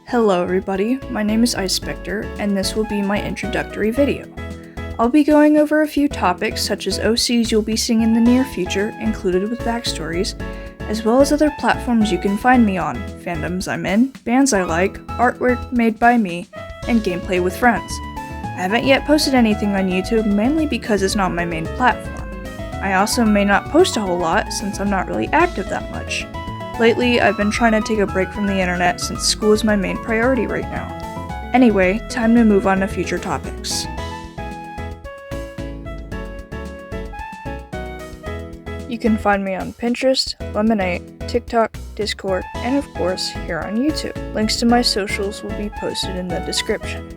Hello everybody, my name is IceSpecter, and this will be my introductory video. I'll be going over a few topics such as OCs you'll be seeing in the near future, included with backstories, as well as other platforms you can find me on, fandoms I'm in, bands I like, artwork made by me, and gameplay with friends. I haven't yet posted anything on YouTube, mainly because it's not my main platform. I also may not post a whole lot since I'm not really active that much. Lately, I've been trying to take a break from the internet since school is my main priority right now. Anyway, time to move on to future topics. You can find me on Pinterest, Lemonade, TikTok, Discord, and of course, here on YouTube. Links to my socials will be posted in the description.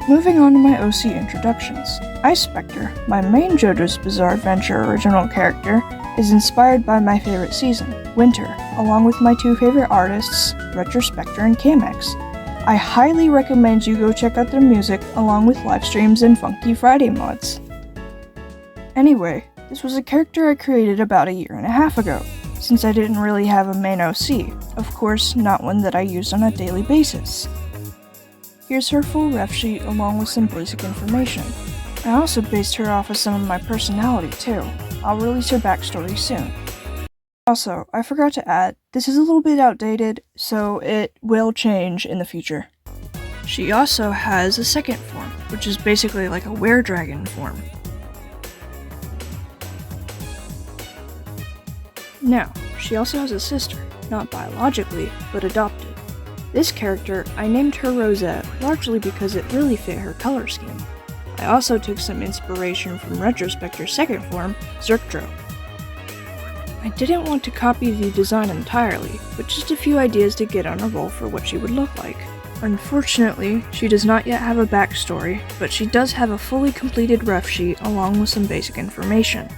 Moving on to my OC introductions. IceSpecter, my main JoJo's Bizarre Adventure original character, is inspired by my favorite season, Winter, along with my two favorite artists, IceSpecter and Camex. I highly recommend you go check out their music along with live streams and Funky Friday mods. Anyway, this was a character I created about 1.5 years ago, since I didn't really have a main OC, of course not one that I used on a daily basis. Here's her full ref sheet along with some basic information. I also based her off of some of my personality too. I'll release her backstory soon. Also, I forgot to add, this is a little bit outdated, so it will change in the future. She also has a second form, which is basically like a were-dragon form. Now, she also has a sister, not biologically, but adopted. This character, I named her Rosette, largely because it really fit her color scheme. I also took some inspiration from IceSpecter's second form, Zerktro. I didn't want to copy the design entirely, but just a few ideas to get on a roll for what she would look like. Unfortunately, she does not yet have a backstory, but she does have a fully completed ref sheet along with some basic information.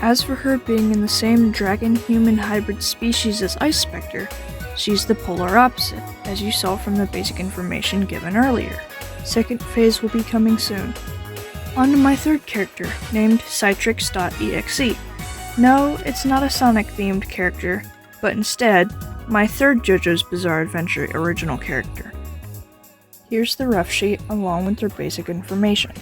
As for her being in the same dragon-human hybrid species as IceSpecter, she's the polar opposite, as you saw from the basic information given earlier. Second phase will be coming soon. On to my third character, named Citrix.exe. No, it's not a Sonic-themed character, but instead, my third JoJo's Bizarre Adventure original character. Here's the ref sheet along with their basic information.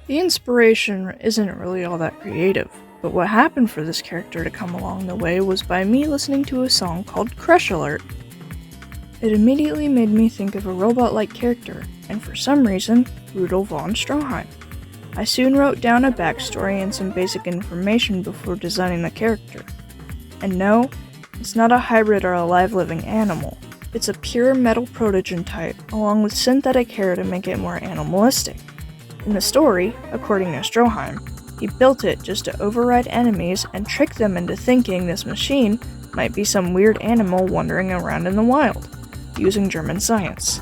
The inspiration isn't really all that creative, but what happened for this character to come along the way was by me listening to a song called Crush Alert. It immediately made me think of a robot-like character, and for some reason, Rudolf von Stroheim. I soon wrote down a backstory and some basic information before designing the character. And no, it's not a hybrid or a live-living animal. It's a pure metal protogen type, along with synthetic hair to make it more animalistic. In the story, according to Stroheim, he built it just to override enemies and trick them into thinking this machine might be some weird animal wandering around in the wild, using German science.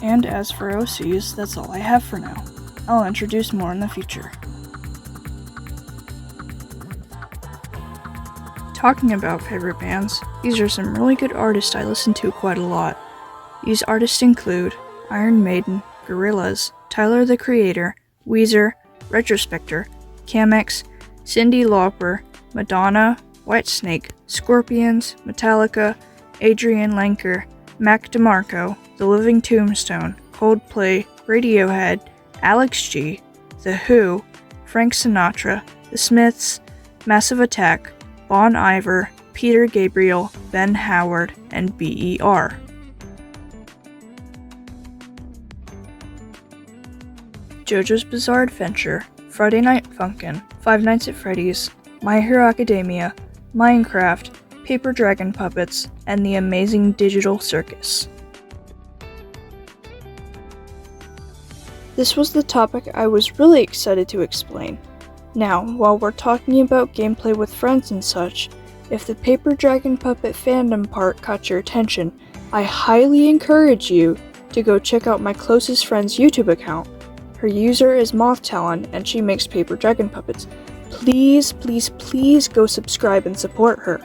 And as for OCs, that's all I have for now. I'll introduce more in the future. Talking about favorite bands, these are some really good artists I listen to quite a lot. These artists include Iron Maiden, Gorillaz, Tyler the Creator, Weezer, IceSpecter, Camex, Cyndi Lauper, Madonna, Whitesnake, Scorpions, Metallica, Adrian Lenker, Mac DeMarco, The Living Tombstone, Coldplay, Radiohead, Alex G, The Who, Frank Sinatra, The Smiths, Massive Attack, Bon Iver, Peter Gabriel, Ben Howard, and BER. JoJo's Bizarre Adventure, Friday Night Funkin', Five Nights at Freddy's, My Hero Academia, Minecraft, Paper Dragon Puppets, and the Amazing Digital Circus. This was the topic I was really excited to explain. Now, while we're talking about gameplay with friends and such, if the Paper Dragon Puppet fandom part caught your attention, I highly encourage you to go check out my closest friend's YouTube account. Her user is MothTalon, and she makes paper dragon puppets. Please, please, please go subscribe and support her.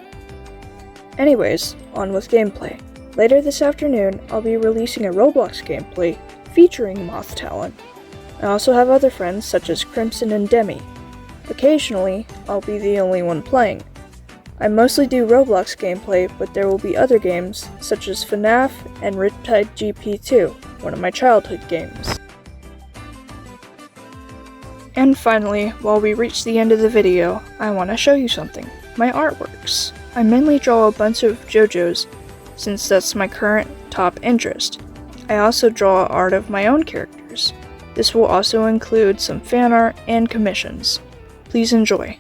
Anyways, on with gameplay. Later this afternoon, I'll be releasing a Roblox gameplay featuring MothTalon. I also have other friends such as Crimson and Demi. Occasionally, I'll be the only one playing. I mostly do Roblox gameplay, but there will be other games such as FNAF and Riptide GP2, one of my childhood games. And finally, while we reach the end of the video, I want to show you something. My artworks. I mainly draw a bunch of JoJo's, since that's my current top interest. I also draw art of my own characters. This will also include some fan art and commissions. Please enjoy.